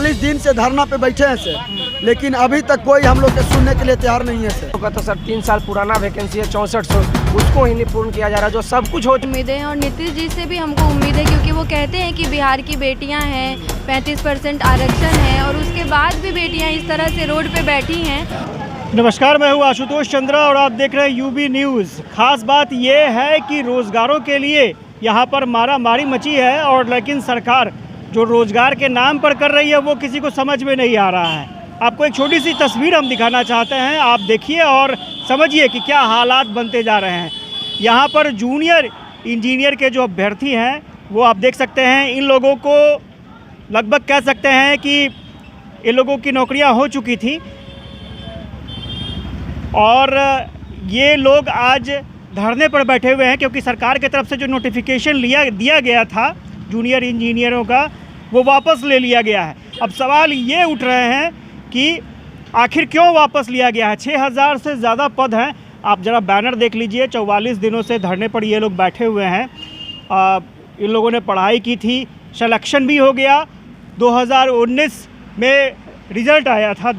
44 दिन से धरना पे बैठे हैं सर, लेकिन अभी तक कोई हम लोग के सुनने के लिए तैयार नहीं है सर। तो सर 3 साल पुराना वैकेंसी है 6400, उसको ही नहीं पूर्ण किया जा रहा, जो सब कुछ हो। उम्मीदें हैं और नीतीश जी से भी हमको उम्मीद है, क्योंकि वो कहते हैं कि बिहार की बेटियां हैं, 35% आरक्षण है, और उसके बाद भी बेटियां इस तरह से रोड पे बैठी हैं। नमस्कार, मैं हूँ आशुतोष चंद्रा और आप देख रहे हैं यूबी न्यूज़। खास बात ये है कि रोज़गारों के लिए यहाँ पर मारामारी मची है, और लेकिन सरकार जो रोज़गार के नाम पर कर रही है वो किसी को समझ में नहीं आ रहा है। आपको एक छोटी सी तस्वीर हम दिखाना चाहते हैं, आप देखिए और समझिए कि क्या हालात बनते जा रहे हैं। यहाँ पर जूनियर इंजीनियर के जो अभ्यर्थी हैं वो आप देख सकते हैं। इन लोगों को लगभग कह सकते हैं कि इन लोगों की नौकरियाँ हो चुकी थी, और ये लोग आज धरने पर बैठे हुए हैं क्योंकि सरकार की तरफ से जो नोटिफिकेशन दिया गया था जूनियर इंजीनियरों का, वो वापस ले लिया गया है। अब सवाल ये उठ रहे हैं कि आखिर क्यों वापस लिया गया है। 6000 से ज़्यादा पद हैं। आप ज़रा बैनर देख लीजिए। 44 दिनों से धरने पर ये लोग बैठे हुए हैं। इन लोगों ने पढ़ाई की थी, सिलेक्शन भी हो गया। 2019 में रिजल्ट आया था,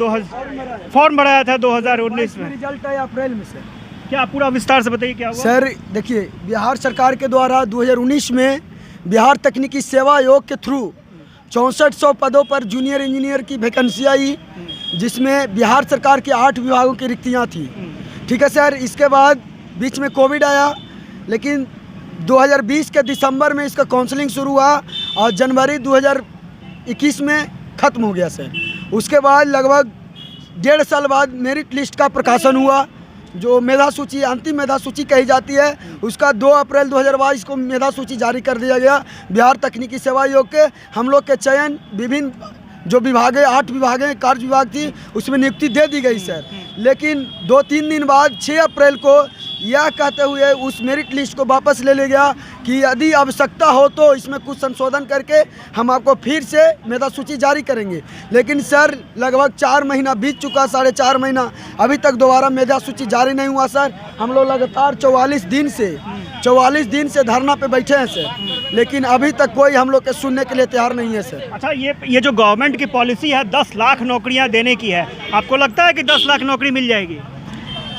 फॉर्म भराया था 2019 में। रिजल्ट आया अप्रैल में सर। क्या पूरा विस्तार से बताइए क्या हुआ? सर देखिए, बिहार सरकार के द्वारा 2019 में बिहार तकनीकी सेवा आयोग के थ्रू 6400 पदों पर जूनियर इंजीनियर की वैकेंसी आई, जिसमें बिहार सरकार के 8 विभागों की रिक्तियां थी। ठीक है सर। इसके बाद बीच में कोविड आया, लेकिन 2020 के दिसंबर में इसका काउंसलिंग शुरू हुआ और जनवरी 2021 में ख़त्म हो गया सर। उसके बाद लगभग 1.5 साल बाद मेरिट लिस्ट का प्रकाशन हुआ, जो मेधा सूची, अंतिम मेधा सूची कही जाती है, उसका 2 अप्रैल 2022 को मेधा सूची जारी कर दिया गया। बिहार तकनीकी सेवा आयोग के हम लोग के चयन विभिन्न जो विभाग है, 8 विभाग हैं, कार्य विभाग थी, उसमें नियुक्ति दे दी गई सर। लेकिन 2-3 दिन बाद 6 अप्रैल को यह कहते हुए उस मेरिट लिस्ट को वापस ले लिया गया कि यदि आवश्यकता हो तो इसमें कुछ संशोधन करके हम आपको फिर से मेधा सूची जारी करेंगे। लेकिन सर लगभग 4 महीना बीत चुका, 4.5 महीना, अभी तक दोबारा मेधा सूची जारी नहीं हुआ सर। हम लोग लगातार 44 दिन से धरना पे बैठे हैं सर, लेकिन अभी तक कोई हम लोग के सुनने के लिए तैयार नहीं है सर। अच्छा, ये जो गवर्नमेंट की पॉलिसी है 10 लाख नौकरियां देने की है, आपको लगता है कि 10 लाख नौकरी मिल जाएगी?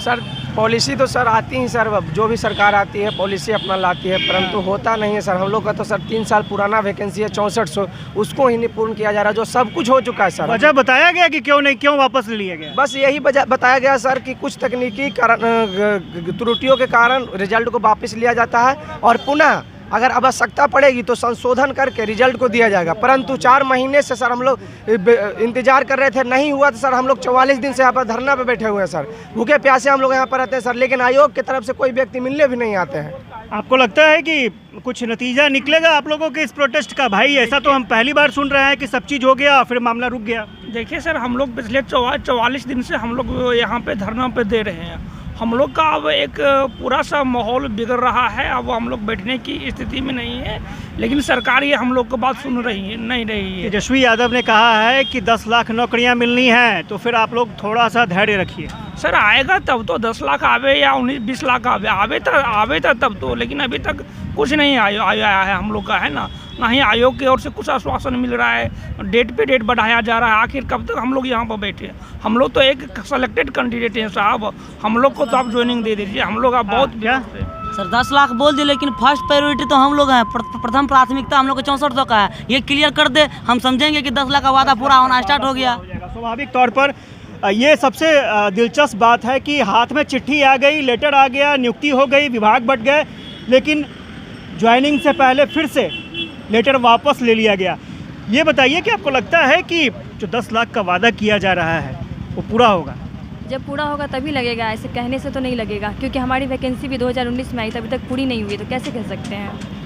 सर पॉलिसी तो सर आती ही सर, जो भी सरकार आती है पॉलिसी अपना लाती है, परंतु होता नहीं है सर। हम लोग का तो सर 3 साल पुराना वैकेंसी है 6400, उसको ही नहीं पूर्ण किया जा रहा, जो सब कुछ हो चुका है सर। वजह बताया गया कि क्यों वापस ले लिया गया? बस यही बताया गया सर कि कुछ तकनीकी त्रुटियों के कारण रिजल्ट को वापस लिया जाता है, और पुनः अगर आवश्यकता पड़ेगी तो संशोधन करके रिजल्ट को दिया जाएगा। परंतु 4 महीने से सर हम लोग इंतजार कर रहे थे, नहीं हुआ तो सर हम लोग 44 दिन से यहाँ पर धरना पे बैठे हुए हैं सर। भूखे प्यासे हम लोग यहाँ पर रहते हैं सर, लेकिन आयोग की तरफ से कोई व्यक्ति मिलने भी नहीं आते हैं। आपको लगता है कि कुछ नतीजा निकलेगा आप लोगों के इस प्रोटेस्ट का? भाई ऐसा तो हम पहली बार सुन रहे हैं कि सब चीज़ हो गया फिर मामला रुक गया। देखिए सर, हम लोग पिछले 44 दिन से हम लोग यहाँ पे धरना पे दे रहे हैं। हम लोग का अब एक पूरा सा माहौल बिगड़ रहा है, अब हम लोग बैठने की स्थिति में नहीं है, लेकिन सरकार ये हम लोग को बात सुन रही है नहीं रही है। तेजस्वी यादव ने कहा है कि 10 लाख नौकरियां मिलनी हैं, तो फिर आप लोग थोड़ा सा धैर्य रखिए। सर आएगा तब तो 10 लाख आवे या 19-20 लाख आवे तब तो, लेकिन अभी तक कुछ नहीं आया है हम लोग का, है ना ही आयोग की ओर से कुछ आश्वासन मिल रहा है, डेट पे डेट बढ़ाया जा रहा है। आखिर कब तक हम लोग यहाँ पर बैठे हैं? हम लोग तो एक सेलेक्टेड कैंडिडेट हैं साहब, हम लोग को तो आप ज्वाइनिंग दे दीजिए। हम लोग आप बहुत सर 10 लाख बोल दिए, लेकिन फर्स्ट प्रायोरिटी तो हम लोग हैं, प्रथम प्राथमिकता हम लोग को 6400 का है। ये क्लियर कर दे, हम समझेंगे कि 10 लाख का वादा पूरा होना स्टार्ट हो गया। स्वाभाविक तौर पर ये सबसे दिलचस्प बात है कि हाथ में चिट्ठी आ गई, लेटर आ गया, नियुक्ति हो गई, विभाग बढ़ गए, लेकिन ज्वाइनिंग से पहले फिर से लेटर वापस ले लिया गया। ये बताइए कि आपको लगता है कि जो 10 लाख का वादा किया जा रहा है वो पूरा होगा? जब पूरा होगा तभी लगेगा, ऐसे कहने से तो नहीं लगेगा, क्योंकि हमारी वैकेंसी भी 2019 में आई थी, अभी तक पूरी नहीं हुई, तो कैसे कह सकते हैं।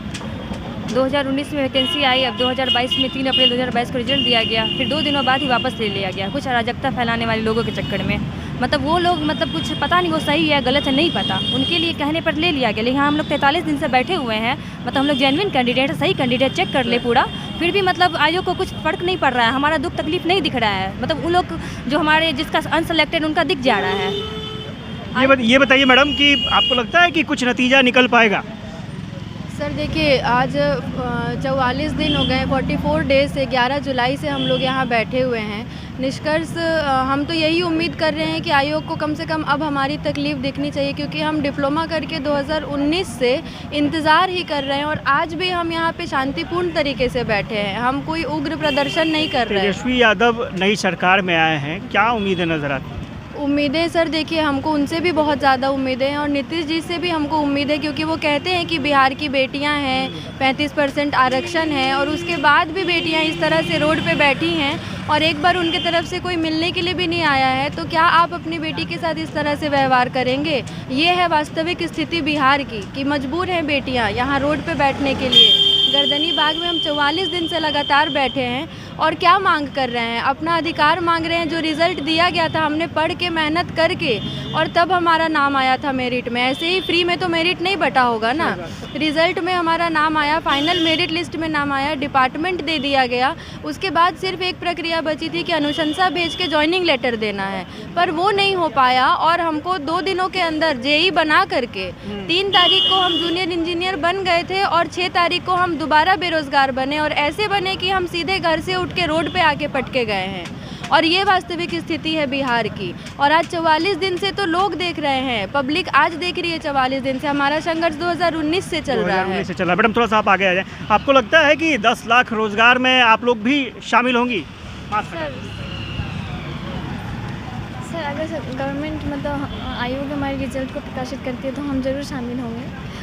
2019 में वैकेंसी आई, अब 2022 में 3 अप्रैल 2022 को रिजल्ट दिया गया, फिर 2 दिनों बाद ही वापस ले लिया गया, कुछ अराजकता फैलाने वाले लोगों के चक्कर में। मतलब वो लोग कुछ पता नहीं वो सही है गलत है नहीं पता, उनके लिए कहने पर ले लिया गया। लेकिन हम लोग 43 दिन से बैठे हुए हैं, हम लोग जेन्युइन कैंडिडेट है, सही कैंडिडेट चेक कर ले पूरा, फिर भी आयोग को कुछ फ़र्क नहीं पड़ रहा है, हमारा दुख तकलीफ नहीं दिख रहा है। उन लोग जो हमारे जिसका अनसेलेक्टेड उनका दिख जा रहा है। ये बताइए मैडम कि आपको लगता है कि कुछ नतीजा निकल पाएगा? सर देखिए, आज 44 दिन हो गए, 44 डेज से 11 जुलाई से हम लोग यहाँ बैठे हुए हैं। निष्कर्ष हम तो यही उम्मीद कर रहे हैं कि आयोग को कम से कम अब हमारी तकलीफ़ देखनी चाहिए, क्योंकि हम डिप्लोमा करके 2019 से इंतज़ार ही कर रहे हैं और आज भी हम यहाँ पे शांतिपूर्ण तरीके से बैठे हैं। हम कोई उग्र प्रदर्शन नहीं कर रहे हैं। तेजस्वी यादव नई सरकार में आए हैं, क्या उम्मीदें नजर आती हैं? उम्मीदें सर देखिए, हमको उनसे भी बहुत ज़्यादा उम्मीदें हैं और नीतीश जी से भी हमको उम्मीद है, क्योंकि वो कहते हैं कि बिहार की बेटियां हैं, 35% आरक्षण है और उसके बाद भी बेटियां इस तरह से रोड पे बैठी हैं और एक बार उनके तरफ से कोई मिलने के लिए भी नहीं आया है। तो क्या आप अपनी बेटी के साथ इस तरह से व्यवहार करेंगे? ये है वास्तविक स्थिति बिहार की, कि मजबूर हैं बेटियाँ यहाँ रोड पे बैठने के लिए। गर्दनी बाग में हम 44 दिन से लगातार बैठे हैं और क्या मांग कर रहे हैं? अपना अधिकार मांग रहे हैं। जो रिज़ल्ट दिया गया था, हमने पढ़ के मेहनत करके और तब हमारा नाम आया था मेरिट में। ऐसे ही फ्री में तो मेरिट नहीं बटा होगा ना। रिज़ल्ट में हमारा नाम आया, फाइनल मेरिट लिस्ट में नाम आया, डिपार्टमेंट दे दिया गया। उसके बाद सिर्फ एक प्रक्रिया बची थी कि अनुशंसा भेज के जॉइनिंग लेटर देना है, पर वो नहीं हो पाया और हमको 2 दिनों के अंदर जेई बना करके 3 तारीख को हम जूनियर इंजीनियर बन गए थे और 6 तारीख को हम दोबारा बेरोज़गार बने और ऐसे बने कि हम सीधे घर से उठ के रोड पे आके पटके गए हैं। और ये वास्तविक स्थिति है बिहार की। और आज 44 दिन से तो लोग देख रहे हैं, पब्लिक आज देख रही है। 44 दिन से हमारा संघर्ष 2019 से चल रहा है। से चल रहा है। मैडम थोड़ा सा आप आगे आ जाएं। आपको लगता है कि 10 लाख रोजगार में आप लोग भी शामिल होंगी? सर अगर गवर्नमेंट मतलब आयोग हमारे रिजल्ट को प्रकाशित करती है तो हम ज़रूर शामिल होंगे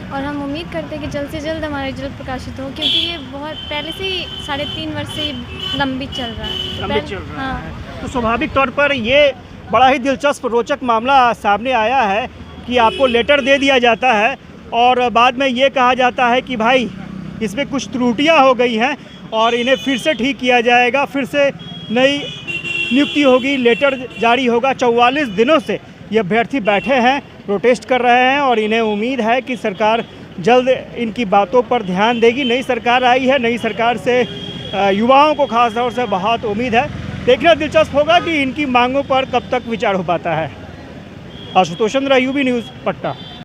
और हम उम्मीद करते हैं कि जल्द से जल्द हमारा रिजल्ट प्रकाशित हो, क्योंकि ये बहुत पहले से ही 3.5 वर्ष से लंबित चल रहा है। हाँ। तो स्वाभाविक तौर पर ये बड़ा ही दिलचस्प रोचक मामला सामने आया है कि आपको लेटर दे दिया जाता है और बाद में ये कहा जाता है कि भाई इसमें कुछ त्रुटियां हो गई हैं और इन्हें फिर से ठीक किया जाएगा, फिर से नई नियुक्ति होगी, लेटर जारी होगा। 44 दिनों से ये अभ्यर्थी बैठे हैं, प्रोटेस्ट कर रहे हैं और इन्हें उम्मीद है कि सरकार जल्द इनकी बातों पर ध्यान देगी। नई सरकार आई है, नई सरकार से युवाओं को खास तौर से बहुत उम्मीद है। देखना दिलचस्प होगा कि इनकी मांगों पर कब तक विचार हो पाता है। आशुतोष चंद्र, यूबी न्यूज़, पटना।